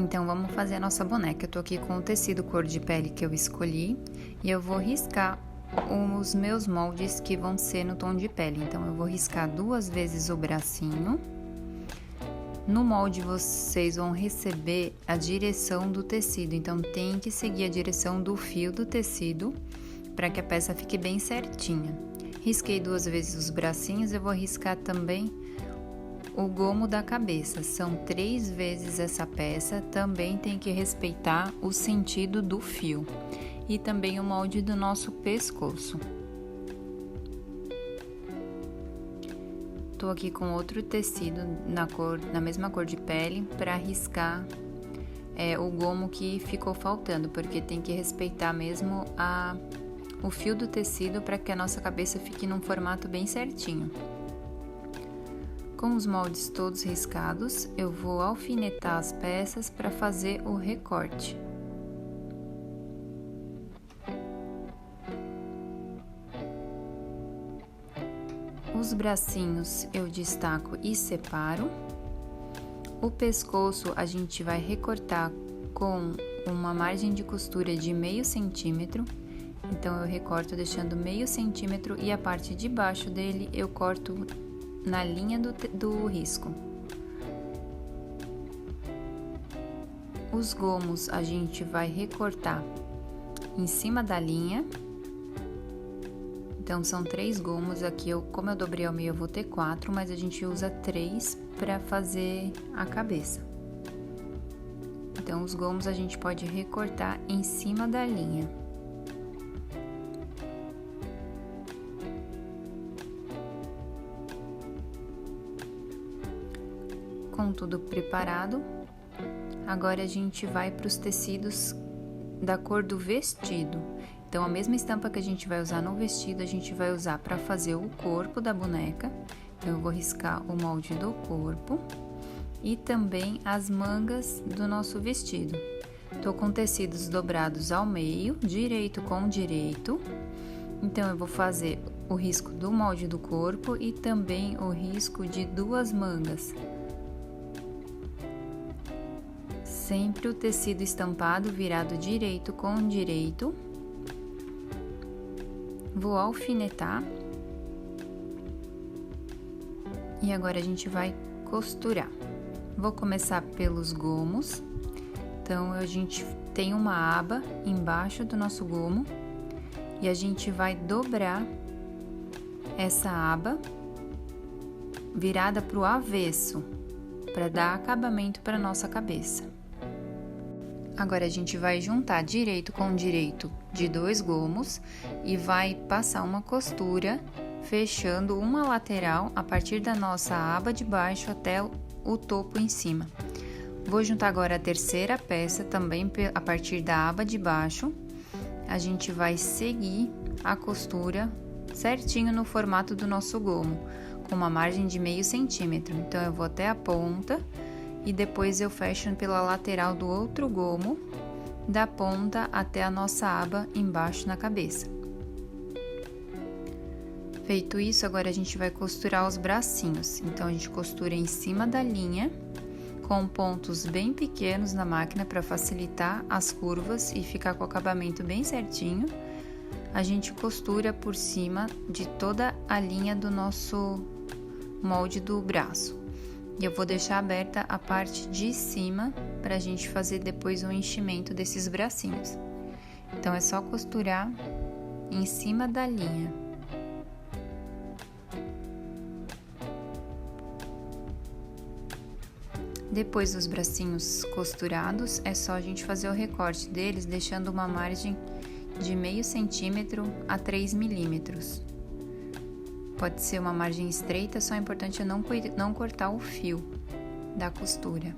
Então, vamos fazer a nossa boneca. Eu tô aqui com o tecido cor de pele que eu escolhi e eu vou riscar os meus moldes que vão ser no tom de pele. Então, eu vou riscar 2 vezes o bracinho. No molde, vocês vão receber a direção do tecido, então tem que seguir a direção do fio do tecido para que a peça fique bem certinha. Risquei 2 vezes os bracinhos, eu vou riscar também o gomo da cabeça. São 3 vezes essa peça, também tem que respeitar o sentido do fio. E também o molde do nosso pescoço. Tô aqui com outro tecido na mesma cor de pele para riscar o gomo que ficou faltando, porque tem que respeitar mesmo o fio do tecido para que a nossa cabeça fique num formato bem certinho. Com os moldes todos riscados, eu vou alfinetar as peças para fazer o recorte. Os bracinhos eu destaco e separo. O pescoço a gente vai recortar com uma margem de costura de meio centímetro. Então, eu recorto deixando meio centímetro e a parte de baixo dele eu corto na linha do risco. Os gomos a gente vai recortar em cima da linha. Então, são 3 gomos aqui, como eu dobrei ao meio, eu vou ter 4, mas a gente usa 3 para fazer a cabeça. Então, os gomos a gente pode recortar em cima da linha. Com tudo preparado, agora a gente vai para os tecidos da cor do vestido. Então, a mesma estampa que a gente vai usar no vestido, a gente vai usar para fazer o corpo da boneca. Então, eu vou riscar o molde do corpo e também as mangas do nosso vestido. Tô com tecidos dobrados ao meio, direito com direito. Então, eu vou fazer o risco do molde do corpo e também o risco de 2 mangas. Sempre o tecido estampado virado direito com direito. Vou alfinetar. E agora a gente vai costurar. Vou começar pelos gomos. Então, a gente tem uma aba embaixo do nosso gomo. E a gente vai dobrar essa aba virada para o avesso, para dar acabamento para nossa cabeça. Agora, a gente vai juntar direito com direito de 2 gomos e vai passar uma costura, fechando uma lateral a partir da nossa aba de baixo até o topo em cima. Vou juntar agora a terceira peça, também a partir da aba de baixo. A gente vai seguir a costura certinho no formato do nosso gomo, com uma margem de meio centímetro. Então, eu vou até a ponta. E depois eu fecho pela lateral do outro gomo, da ponta até a nossa aba embaixo na cabeça. Feito isso, agora a gente vai costurar os bracinhos. Então, a gente costura em cima da linha, com pontos bem pequenos na máquina para facilitar as curvas e ficar com o acabamento bem certinho. A gente costura por cima de toda a linha do nosso molde do braço. E eu vou deixar aberta a parte de cima para a gente fazer depois o enchimento desses bracinhos. Então, é só costurar em cima da linha. Depois dos bracinhos costurados, é só a gente fazer o recorte deles, deixando uma margem de meio centímetro a 3 milímetros. Pode ser uma margem estreita, só é importante não cortar o fio da costura.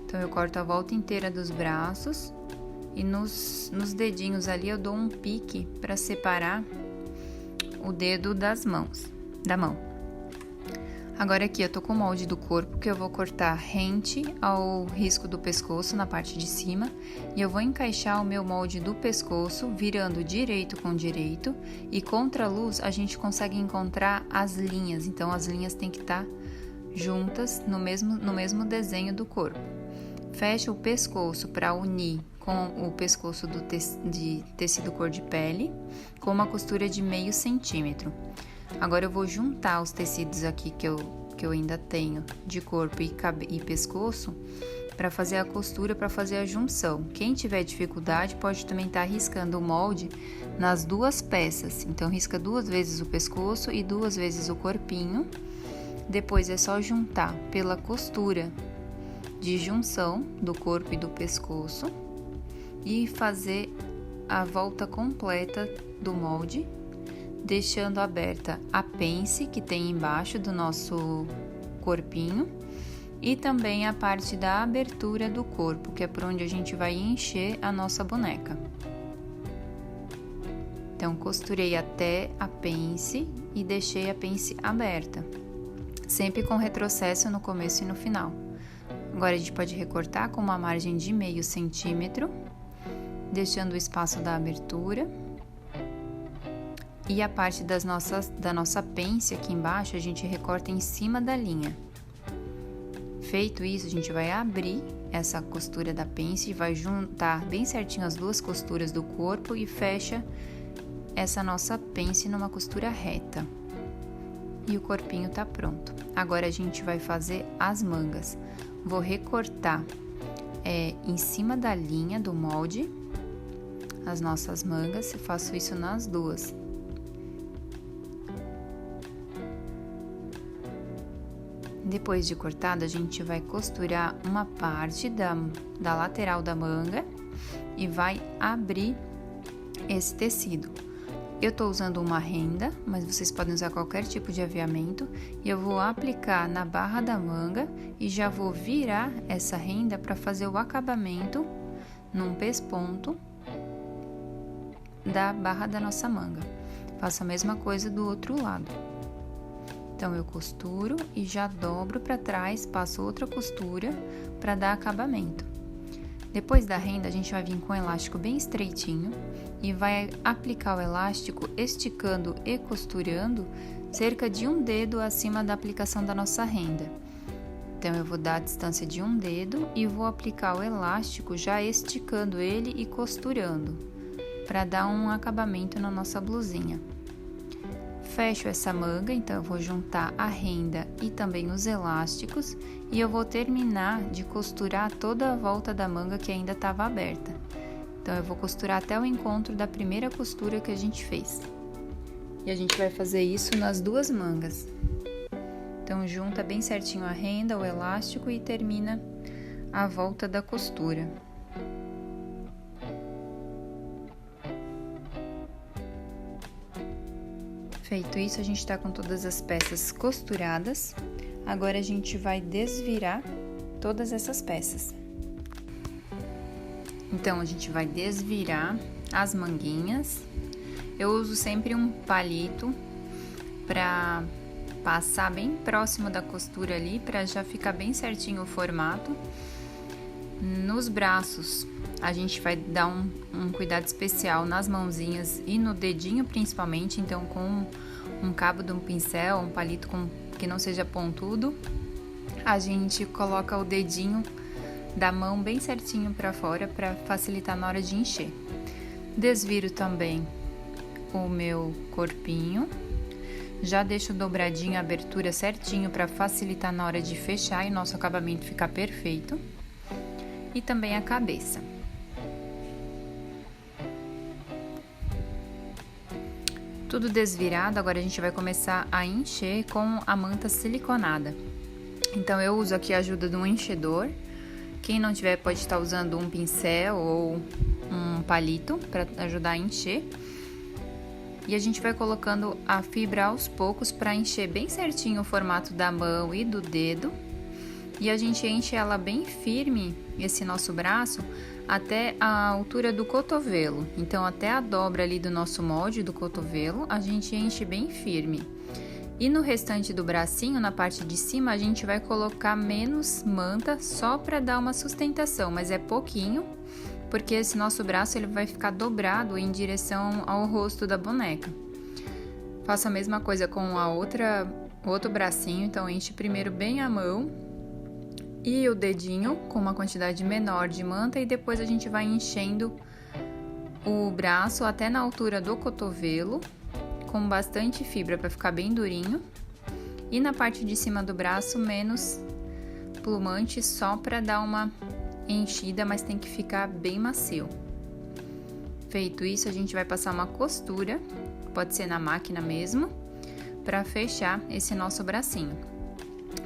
Então, eu corto a volta inteira dos braços e nos dedinhos ali eu dou um pique para separar o dedo da mão. Agora aqui eu tô com o molde do corpo que eu vou cortar rente ao risco do pescoço na parte de cima e eu vou encaixar o meu molde do pescoço virando direito com direito e contra a luz a gente consegue encontrar as linhas, então as linhas têm que estar juntas no mesmo desenho do corpo. fecha o pescoço para unir com o pescoço de tecido cor de pele, com uma costura de meio centímetro. Agora eu vou juntar os tecidos aqui que eu ainda tenho de corpo e pescoço para fazer a costura, para fazer a junção. Quem tiver dificuldade pode também estar riscando o molde nas duas peças. Então risca 2 vezes o pescoço e 2 vezes o corpinho. Depois é só juntar pela costura de junção do corpo e do pescoço e fazer a volta completa do molde, deixando aberta a pence que tem embaixo do nosso corpinho e também a parte da abertura do corpo, que é por onde a gente vai encher a nossa boneca. Então, costurei até a pence e deixei a pence aberta, sempre com retrocesso no começo e no final. Agora a gente pode recortar com uma margem de meio centímetro, deixando o espaço da abertura. E a parte da nossa pence aqui embaixo, a gente recorta em cima da linha. Feito isso, a gente vai abrir essa costura da pence e vai juntar bem certinho as 2 costuras do corpo e fecha essa nossa pence numa costura reta. E o corpinho tá pronto. Agora a gente vai fazer as mangas. Vou recortar em cima da linha do molde as nossas mangas. Eu faço isso nas 2. Depois de cortado, a gente vai costurar uma parte da lateral da manga e vai abrir esse tecido. Eu tô usando uma renda, mas vocês podem usar qualquer tipo de aviamento, e eu vou aplicar na barra da manga e já vou virar essa renda para fazer o acabamento num pesponto da barra da nossa manga. Faço a mesma coisa do outro lado. Então, eu costuro e já dobro para trás, passo outra costura para dar acabamento. Depois da renda, a gente vai vir com o elástico bem estreitinho e vai aplicar o elástico esticando e costurando cerca de 1 dedo acima da aplicação da nossa renda. Então, eu vou dar a distância de 1 dedo e vou aplicar o elástico já esticando ele e costurando, para dar um acabamento na nossa blusinha. Fecho essa manga, então eu vou juntar a renda e também os elásticos e eu vou terminar de costurar toda a volta da manga que ainda estava aberta. Então eu vou costurar até o encontro da primeira costura que a gente fez. E a gente vai fazer isso nas 2 mangas. Então junta bem certinho a renda, o elástico e termina a volta da costura. Feito isso, a gente tá com todas as peças costuradas. Agora a gente vai desvirar todas essas peças. Então, a gente vai desvirar as manguinhas. Eu uso sempre um palito para passar bem próximo da costura ali, para já ficar bem certinho o formato. Nos braços, a gente vai dar um cuidado especial nas mãozinhas e no dedinho principalmente, então com um cabo de um pincel, um palito que não seja pontudo, a gente coloca o dedinho da mão bem certinho para fora para facilitar na hora de encher. Desviro também o meu corpinho, já deixo dobradinho a abertura certinho para facilitar na hora de fechar e o nosso acabamento ficar perfeito. E também a cabeça. Tudo desvirado, agora a gente vai começar a encher com a manta siliconada. Então, eu uso aqui a ajuda de um enchedor. Quem não tiver pode estar usando um pincel ou um palito para ajudar a encher. E a gente vai colocando a fibra aos poucos para encher bem certinho o formato da mão e do dedo. E a gente enche ela bem firme, esse nosso braço, até a altura do cotovelo. Então, até a dobra ali do nosso molde do cotovelo, a gente enche bem firme. E no restante do bracinho, na parte de cima, a gente vai colocar menos manta só para dar uma sustentação, mas é pouquinho, porque esse nosso braço ele vai ficar dobrado em direção ao rosto da boneca. Faço a mesma coisa com o outro bracinho, então enche primeiro bem a mão e o dedinho com uma quantidade menor de manta e depois a gente vai enchendo o braço até na altura do cotovelo, com bastante fibra para ficar bem durinho. E na parte de cima do braço, menos plumante, só para dar uma enchida, mas tem que ficar bem macio. Feito isso, a gente vai passar uma costura, pode ser na máquina mesmo, para fechar esse nosso bracinho.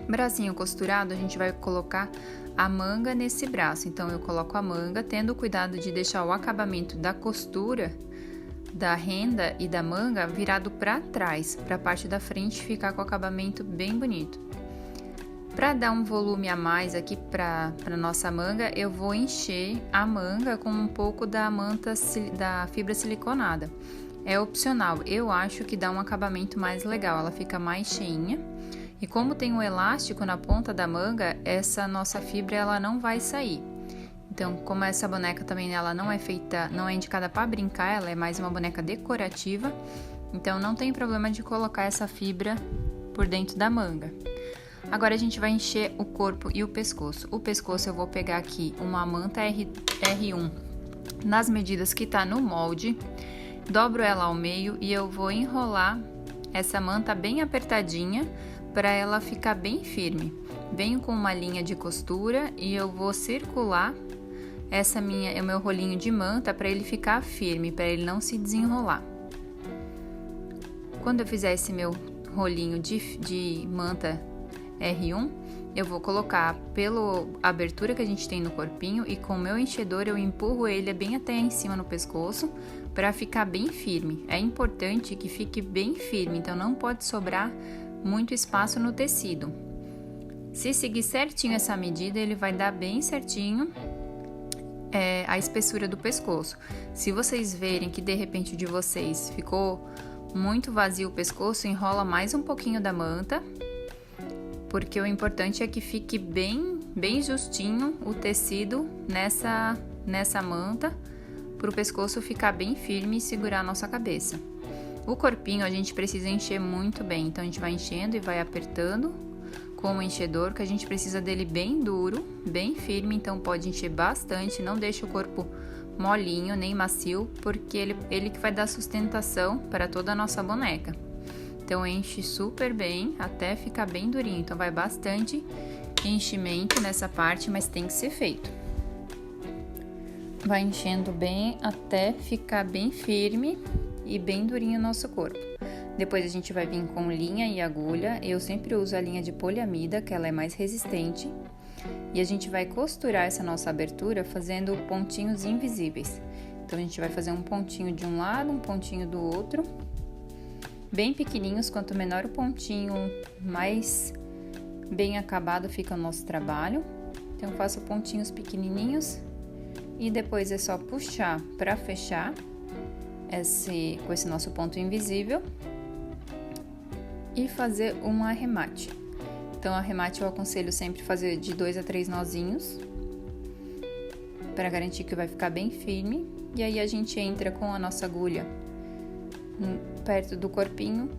Bracinho costurado, a gente vai colocar a manga nesse braço. Então, eu coloco a manga, tendo cuidado de deixar o acabamento da costura, da renda e da manga virado para trás, para a parte da frente ficar com o acabamento bem bonito. Para dar um volume a mais aqui para nossa manga, eu vou encher a manga com um pouco da fibra siliconada. É opcional, eu acho que dá um acabamento mais legal, ela fica mais cheinha. E como tem um elástico na ponta da manga, essa nossa fibra ela não vai sair. Então, como essa boneca também ela não é indicada para brincar, ela é mais uma boneca decorativa. Então, não tem problema de colocar essa fibra por dentro da manga. Agora, a gente vai encher o corpo e o pescoço. O pescoço eu vou pegar aqui uma manta R1 nas medidas que tá no molde. Dobro ela ao meio e eu vou enrolar essa manta bem apertadinha, para ela ficar bem firme. Venho com uma linha de costura e eu vou circular o meu rolinho de manta para ele ficar firme, para ele não se desenrolar. Quando eu fizer esse meu rolinho de manta R1, eu vou colocar pela abertura que a gente tem no corpinho e com o meu enchedor eu empurro ele bem até em cima no pescoço para ficar bem firme. É importante que fique bem firme, então não pode sobrar muito espaço no tecido. Se seguir certinho essa medida, ele vai dar bem certinho a espessura do pescoço. Se vocês verem que de repente de vocês ficou muito vazio o pescoço, enrola mais um pouquinho da manta, porque o importante é que fique bem justinho o tecido nessa manta, para o pescoço ficar bem firme e segurar a nossa cabeça. O corpinho a gente precisa encher muito bem, então a gente vai enchendo e vai apertando com o enchedor, que a gente precisa dele bem duro, bem firme, então pode encher bastante, não deixa o corpo molinho nem macio, porque ele que vai dar sustentação para toda a nossa boneca. Então enche super bem até ficar bem durinho, então vai bastante enchimento nessa parte, mas tem que ser feito. Vai enchendo bem até ficar bem firme e bem durinho o nosso corpo. Depois a gente vai vir com linha e agulha. Eu sempre uso a linha de poliamida, que ela é mais resistente. E a gente vai costurar essa nossa abertura fazendo pontinhos invisíveis. Então a gente vai fazer um pontinho de um lado, um pontinho do outro, bem pequenininhos. Quanto menor o pontinho, mais bem acabado fica o nosso trabalho. Então eu faço pontinhos pequenininhos e depois é só puxar para fechar com esse nosso ponto invisível e fazer um arremate. Então, arremate eu aconselho sempre fazer de 2 a 3 nozinhos para garantir que vai ficar bem firme. E aí a gente entra com a nossa agulha perto do corpinho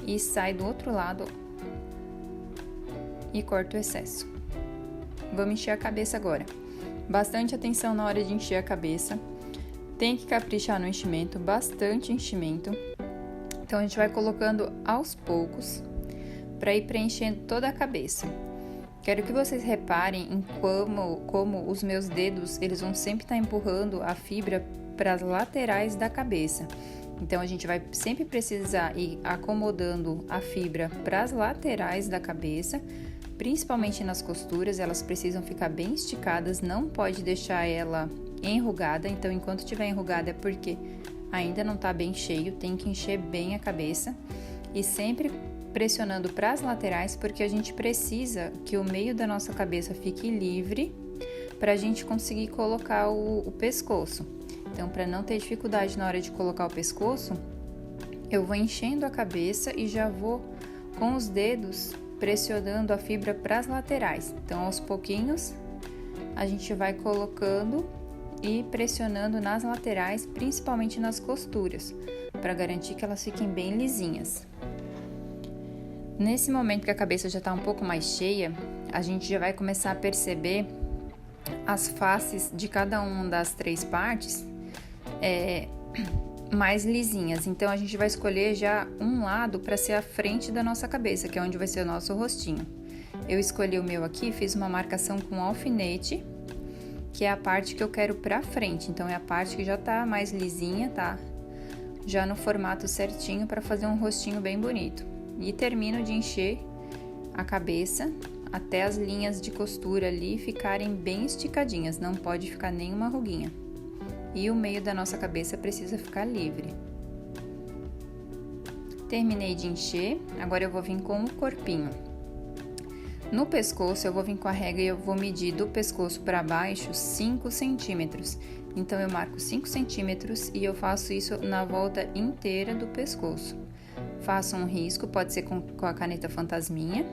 e sai do outro lado e corta o excesso. Vamos encher a cabeça agora. Bastante atenção na hora de encher a cabeça. Tem que caprichar no enchimento, bastante enchimento. Então, a gente vai colocando aos poucos para ir preenchendo toda a cabeça. Quero que vocês reparem em como os meus dedos, eles vão sempre estar empurrando a fibra para as laterais da cabeça. Então, a gente vai sempre precisar ir acomodando a fibra para as laterais da cabeça, principalmente nas costuras. Elas precisam ficar bem esticadas, não pode deixar ela enrugada. Então, enquanto estiver enrugada é porque ainda não está bem cheio, tem que encher bem a cabeça e sempre pressionando para as laterais, porque a gente precisa que o meio da nossa cabeça fique livre para a gente conseguir colocar o pescoço. Então, para não ter dificuldade na hora de colocar o pescoço, eu vou enchendo a cabeça e já vou com os dedos pressionando a fibra para as laterais. Então, aos pouquinhos, a gente vai colocando e pressionando nas laterais, principalmente nas costuras, para garantir que elas fiquem bem lisinhas. Nesse momento que a cabeça já está um pouco mais cheia, a gente já vai começar a perceber as faces de cada uma das 3 partes mais lisinhas. Então, a gente vai escolher já um lado para ser a frente da nossa cabeça, que é onde vai ser o nosso rostinho. Eu escolhi o meu aqui, fiz uma marcação com alfinete, que é a parte que eu quero pra frente. Então, é a parte que já tá mais lisinha, tá? Já no formato certinho para fazer um rostinho bem bonito. E termino de encher a cabeça até as linhas de costura ali ficarem bem esticadinhas, não pode ficar nenhuma ruguinha. E o meio da nossa cabeça precisa ficar livre. Terminei de encher, agora eu vou vir com o corpinho. No pescoço, eu vou vir com a régua e eu vou medir do pescoço para baixo 5 centímetros. Então, eu marco 5 centímetros e eu faço isso na volta inteira do pescoço. Faço um risco, pode ser com a caneta fantasminha.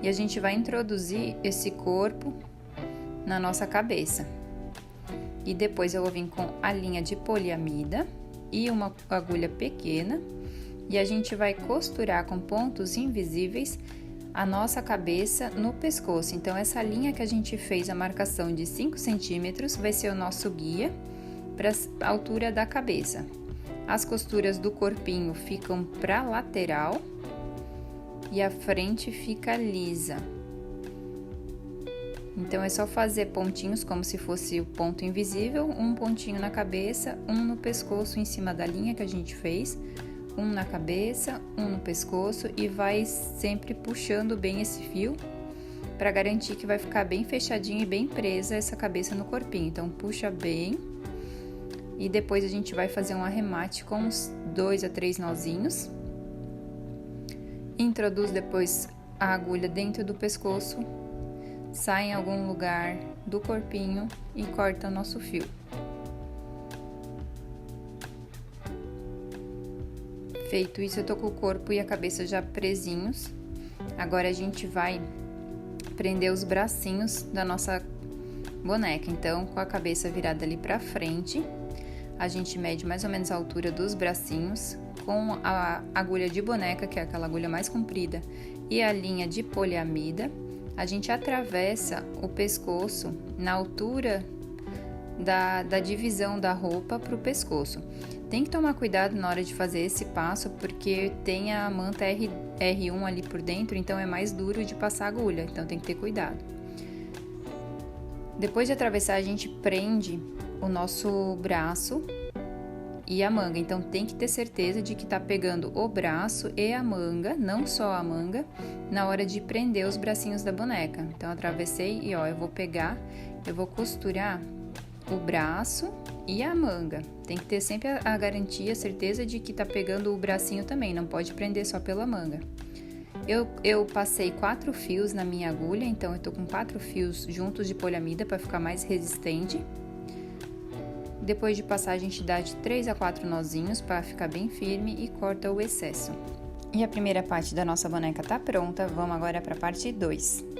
E a gente vai introduzir esse corpo na nossa cabeça. E depois eu vou vir com a linha de poliamida e uma agulha pequena. E a gente vai costurar com pontos invisíveis a nossa cabeça no pescoço. Então, essa linha que a gente fez a marcação de 5 centímetros vai ser o nosso guia para a altura da cabeça. As costuras do corpinho ficam para lateral e a frente fica lisa. Então, é só fazer pontinhos como se fosse o ponto invisível, um pontinho na cabeça, um no pescoço em cima da linha que a gente fez, um na cabeça, um no pescoço e vai sempre puxando bem esse fio para garantir que vai ficar bem fechadinho e bem presa essa cabeça no corpinho. Então, puxa bem e depois a gente vai fazer um arremate com uns 2 a 3 nozinhos. Introduz depois a agulha dentro do pescoço, sai em algum lugar do corpinho e corta o nosso fio. Feito isso, eu tô com o corpo e a cabeça já presinhos. Agora a gente vai prender os bracinhos da nossa boneca. Então, com a cabeça virada ali pra frente, a gente mede mais ou menos a altura dos bracinhos com a agulha de boneca, que é aquela agulha mais comprida, e a linha de poliamida. A gente atravessa o pescoço na altura da divisão da roupa para o pescoço. Tem que tomar cuidado na hora de fazer esse passo, porque tem a manta R1 ali por dentro, então é mais duro de passar a agulha, então tem que ter cuidado. Depois de atravessar, a gente prende o nosso braço e a manga, então tem que ter certeza de que tá pegando o braço e a manga, não só a manga, na hora de prender os bracinhos da boneca. Então, atravessei e ó, eu vou costurar o braço e a manga. Tem que ter sempre a garantia, a certeza de que tá pegando o bracinho também, não pode prender só pela manga. Eu passei 4 fios na minha agulha, então eu tô com 4 fios juntos de poliamida para ficar mais resistente. Depois de passar, a gente dá de 3 a 4 nozinhos para ficar bem firme e corta o excesso. E a primeira parte da nossa boneca tá pronta, vamos agora para a parte 2.